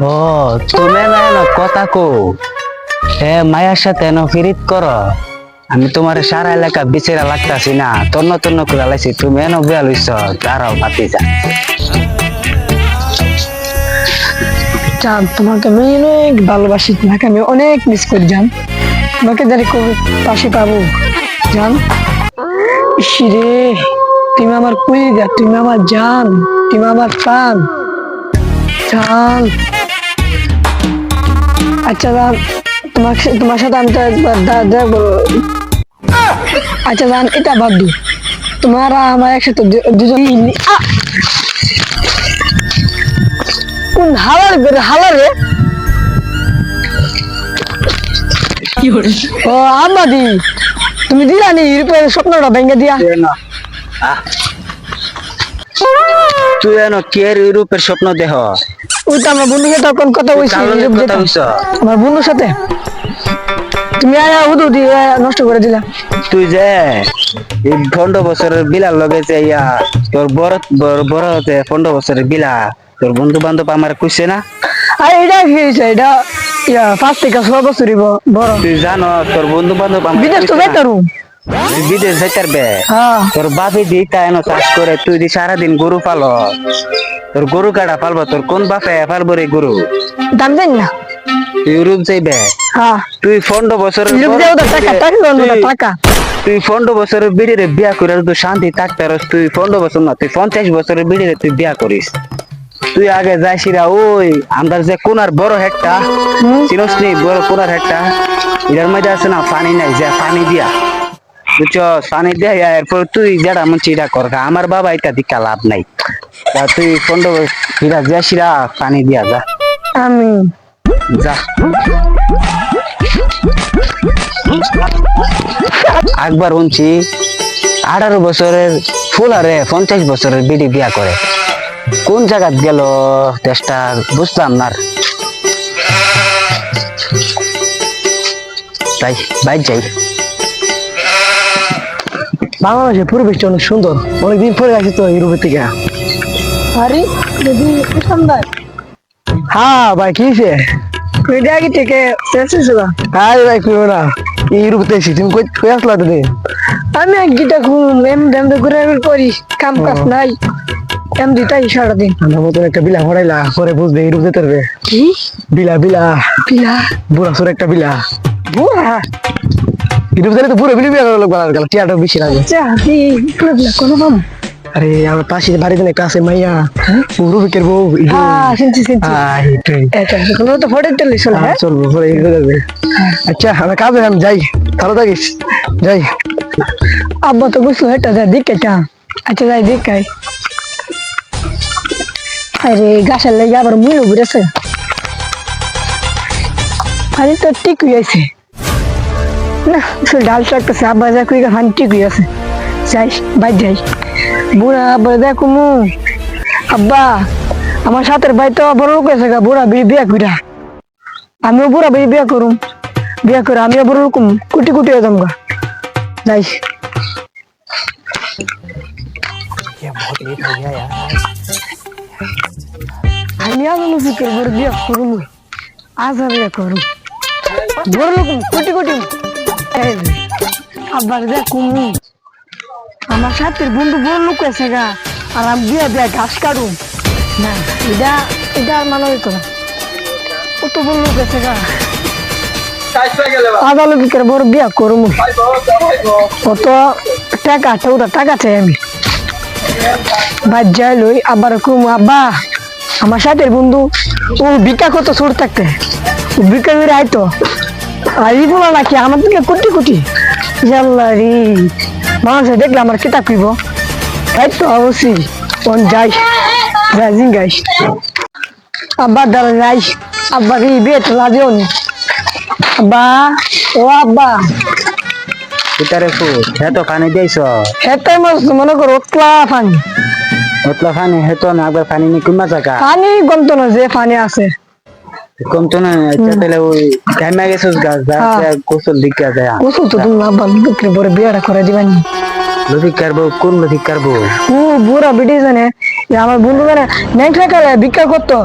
ও তুমি না এনো কথা কো হে মায়ের সাথে এনো ফিরিত করো আমি তোমার সারা এলাকা বিচেরা লাগতাছি না তন্ন তন্ন করে লাইছি তুমি এনো বিয়া লইছ দাঁড়াও ভাতি যা জান তোমাকে আমি অনেক ভালোবাসি, তোমাকে আমি অনেক মিস করি জান। তোমাকে জানি কবে পাশে পাবো জান। ইসিরে তুমি আমার কলিজা, তুমি আমার জান, তুমি আমার প্রাণ জান। আচ্ছা জান, তোমার সাথে আমি তো একবার দেখবো। আচ্ছা জান, এটা বাদ দিও, তোমার আর আমার একসাথে দুজন কোন হালার বের হালার রে। ও আম্মাদি, তুমি দিলা নি ইউরোপের স্বপ্নটা ভেঙে দিয়া। তুই এনো কের ইউরোপের স্বপ্ন দেহ ওই তো আমার বন্ধুর সাথে তখন কথা বলছি, ইউরোপ কথা যেতাম। হইছ আমার বন্ধুর সাথে তুমি হুদু দিয়ে নষ্ট করে দিলা। তুই যে এই 15 বছরের বিলার লগে যে ইয়া তোর বড় বড় হতে 15 বছরের বিলা তোর বন্ধু বান্ধব আমার কইছে না আর এটা কি হয়েছে, এটা 5 থেকে 6 বছরই বড়। তুই জানো তোর বন্ধু বান্ধব আমার বিদেশ তো যাইতারু। তুই বিদেশ যাইতার বে হ্যাঁ তোর বাপে দিতা এনো চাষ করে তুই দি সারাদিন গরু পালো তোর গরু কাটা পালবো তোর কোন বাপে পালবো রে গরু দাম জানি না। তুই ইউরোপ যাইবে হ্যাঁ তুই 15 বছরের ইউরোপ যাও তো টাকা টাকা টাকা। তুই 15 বছরের বিড়িরে বিয়া করে তুই শান্তি থাকতে পারস তুই 15 বছর না তুই 50 বছরের বিড়িরে তুই বিয়া করিস তুই আগে যাইছিরা ওই আমরা যে কোনার বড় হেডটা চিনস নি বড় কোনার হেডটা এটার মধ্যে আছে না পানি নাই যে পানি দিয়া বুঝছস পানি দিয়া এরপর তুই যেটা মন চিরা কর আমার বাবা এটা দিকা লাভ নাই তা তুই 15 বছর যাইছিরা পানি দিয়া যা আমি যা একবার শুনছি 18 বছরের ফুলারে 50 বছরের বিড়ি বিয়া করে কোন জায়গাত গেল দেশটা বুঝলাম না তাই বাইর যাই বাংলাদেশের পরিবেশটা অনেক সুন্দর, অনেকদিন পরে আসি তো ইউরোপের থেকে। আরে যদি ভাই হ্যাঁ ভাই কি হয়েছে তুই আগে থেকে আরে ভাই কইও না ইউরোপে এসেছি, তুমি কই আসলা তুমি? আমি এক গিটা ঘুম এমনি ঘুরে করি, কাম কাজ নাই এমনি তাই সারাদিন। আমার মতন একটা বিলা হরাইলা পরে বুঝবে ইউরোপ যেতে পারবে। কি বিলা বিলা বিলা বুড়া সুর একটা বিলা বুড়া ইউরোপ গেলে তো পুরো বিলি বিয়া লোক বানার গেল টিয়াটা বেশি লাগে। পুরো বিলা কোনো বাম আরে আমার পাশে বাড়ি দিলে কাছে মাইয়া পুরো বিকের বউ শুনছি কোনো তো ফটো চলে চলবো পরে যাবে। আচ্ছা আমি কাজে আমি যাই, ভালো থাকিস যাই। আব্বা তো বুঝলো এটা যা দিক এটা। আচ্ছা যাই দিক খাই। আরে গাছের লেগে আবার মুলো ঘুরেছে, আরে তো ঠিক হয়েছে না ডাল চাকতেছে। আব্বা যা কুই ফান ঠিক হয়েছে, যাই বাই যাই। বুড়া আব্বা দেখো মু আব্বা আমার সাথের ভাই তো বড় লোক হয়েছে গা, বুড়া বিয়া কইরা আমিও বুড়া বিয়া করুম, বিয়া করে আমিও বড় লোক কোটি কোটি হয়ে যাম গা। যাই আমি আজ ফিকের বড় বিয়া করুম, আজ বিয়া করুম বড় লোক কোটি কোটি। আব্বার দেখুম আমার সাথে বন্ধু বড় লোক আছে গা, আর আমি বিয়া বিয়া ঘাস কাটুম না, এটা এটা আর মানা হইতো না। কত বড় লোক আছে গা, আধা লোকের বড় বিয়া করুম। কত টাকা ওটা টাকা চাই আমি বাদ যাই লই। আবার কুম আব্বা আমার সাথে বন্ধু ও ভিক্ষা কত ছোট থাকতে ও ভিক্ষা করে আইতো, আর ই বলা নাকি আমার দিকে কোটি কোটি রে মানুষে দেখলে আমার কিতাব পিব তাই তো অবশ্যই যাই যাই গাইস আব্বার দ্বারা যাই। আব্বা কি বিয়ে তো লাজেও নি। আব্বা ও আব্বা এটারে ফুল হেতো পানি দিয়েছ হেতাই মনে করো ওতলা পানি, ওতলা পানি হেতো না একবার পানি নি কোন জায়গা পানি কমতো না যে পানি আছে কমতো না। আচ্ছা তাহলে ওই টাইমে গেছস গাছ যা গোসল দিকে যায় গোসল তো তুমি আব্বা লোকের পরে বিয়েটা করে দিবানি। লতিক কারবো কোন লতিক কারবো ও বুড়া বেটি জানে আমার বন্ধু মানে ন্যাংটা কালে ভিক্ষা করতো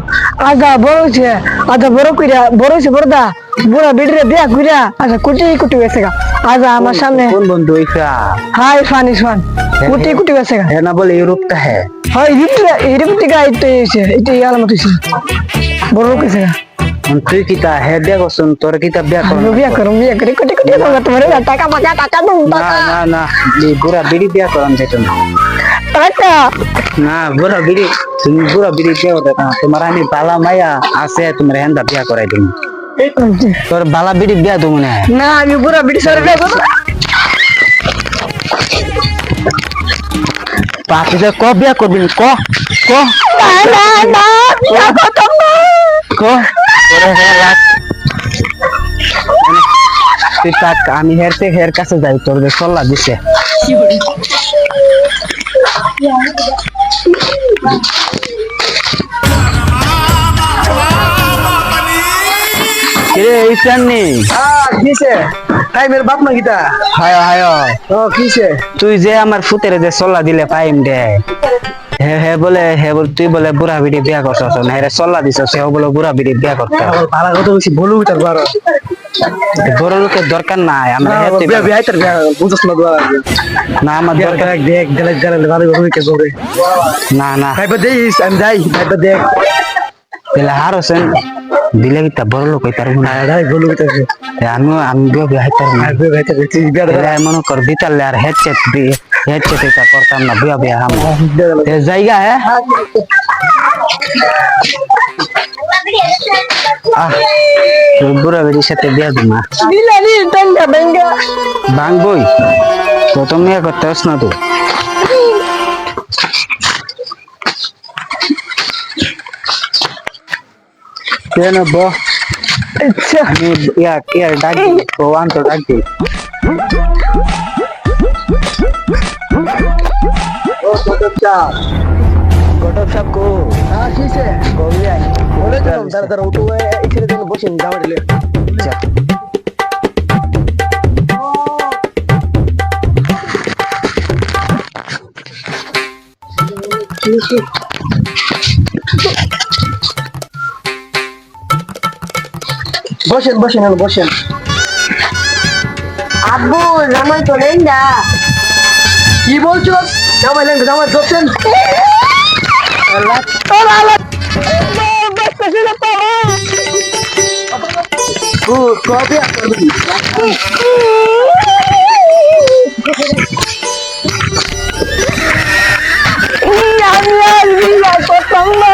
আধা বড় হয়েছে আধা বড় কইরা বড় হয়েছে বড়দা বুড়া বেটিরে বিয়া কইরা আচ্ছা কুটি কুটি গেছে গা আধা আমার সামনে কোন বন্ধু ইফরা হাই ফান ইসফান কুটি কুটি গেছে গা है ना बोले यूरोपটা है হয় ইরিপ টিকা এটা এসে এটা ইয়ার মতো এসে বড় লোক এসে গা তুই কিতা হে বিয়া করছুন তোর কিতা বিয়া কর বিয়া করে কুটি কুটি তোমার টাকা পাকা টাকা দম না টাকা না না এই বুড়া বিড়ি বিয়া করান যেত না টাকা না বুড়া বিড়ি তুমি বুড়া বিড়ি বিয়া করতে না তোমার আমি বালা মায়া আছে তোমার হেন্দা বিয়া করাই দিন তোর বালা বিড়ি বিয়া তো মনে হয় না আমি পুরো বিড়ি সরে বিয়া করব পাপি যে ক বিয়া করবি ক ক না না না বিয়া করতাম না ক তোরে হে লাগ তুই তাক আমি হের কাছে যাই তোর যে সল্লা দিছে কিরে ইসাননি কিসে টাইমের বাপ না গিতা হায় হায় ও কিসে তুই যে আমার ফুতেরে যে সল্লা দিলে পাইম দে হে বলে তুই বলে বুড়া বিড়ি বিয়া করছস না হে সল্লা দিছ সে বলে বুড়া বিড়ি বিয়া করতে পালা কত বেশি বলু তার বার বড় লোকের দরকার নাই আমরা হেতে বিয়া বিয়া তার বিয়া বুঝছ না দোয়া না আমার দরকার দেখ গেলে গেলে ভালো করে কে জোরে না না ভাইবা দেইস আমি যাই ভাইবা দেখ তাহলে হার হোসেন দিলে কি তা বড় লোক হইতার না যাই বলু তার আমি বিয়া বিয়া হইতার না ভাইবা ভাইতা তুই বিয়া তাহলে মনে কর দিতালে আর হেডসেট এটা করতাম না বিয়া বিয়া হাম জায়গা হ্যাঁ তুই বুড়া বেড়ির সাথে বিয়া দিম না বিলানি টাঙ্গা বেঙ্গা ভাঙবই তো তুমি করতে না তো কেন ব আচ্ছা আমি ইয়ার ডাক দিই ভগবান তো ডাক দিই ও গটক সাহেব কো হ্যাঁ কিসে কবি আই বলে দিলাম দাঁড়া দাঁড়া উঠো এই ছেলে দিন বসেন যাওয়া দিলে বসেন বসেন বসেন আব্বু জামাই তো লেঙ্গা কি বলছো জামাই লেন জামাই বসেন কবে আমি আর বিয়া করতাম না